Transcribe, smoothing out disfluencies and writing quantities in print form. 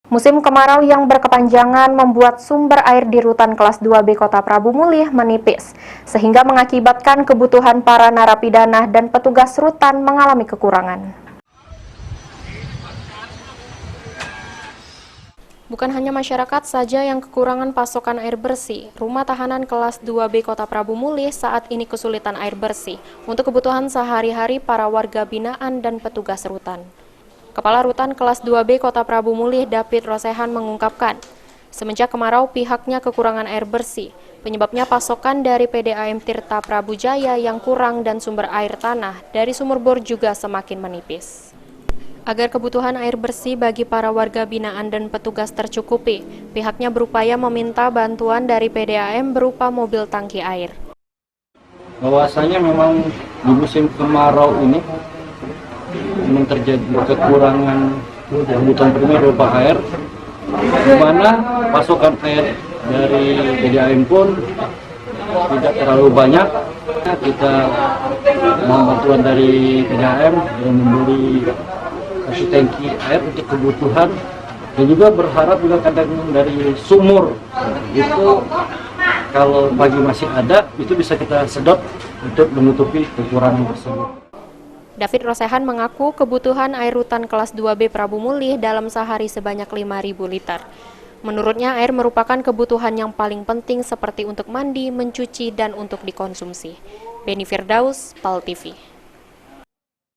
Musim kemarau yang berkepanjangan membuat sumber air di rutan kelas 2B Kota Prabu Mulih menipis, sehingga mengakibatkan kebutuhan para narapidana dan petugas rutan mengalami kekurangan. Bukan hanya masyarakat saja yang kekurangan pasokan air bersih, rumah tahanan kelas 2B Kota Prabu Mulih saat ini kesulitan air bersih untuk kebutuhan sehari-hari para warga binaan dan petugas rutan. Kepala Rutan kelas 2B Kota Prabu Mulih, David Rosehan, mengungkapkan, semenjak kemarau pihaknya kekurangan air bersih, penyebabnya pasokan dari PDAM Tirta Prabu Jaya yang kurang dan sumber air tanah dari sumur bor juga semakin menipis. Agar kebutuhan air bersih bagi para warga binaan dan petugas tercukupi, pihaknya berupaya meminta bantuan dari PDAM berupa mobil tangki air. Bahwasanya memang di musim kemarau ini memang terjadi kekurangan kebutuhan primer berupa air, di mana pasokan air dari PDAM pun tidak terlalu banyak. Kita mohon bantuan dari PDAM yang memberi satu tangki air untuk kebutuhan, dan juga berharap juga kadang dari sumur itu kalau pagi masih ada itu bisa kita sedot untuk menutupi kekurangan tersebut. David Rosehan mengaku kebutuhan air rutan kelas 2B Prabu Mulih dalam sehari sebanyak 5.000 liter. Menurutnya air merupakan kebutuhan yang paling penting seperti untuk mandi, mencuci, dan untuk dikonsumsi. Beni Firdaus, PAL TV.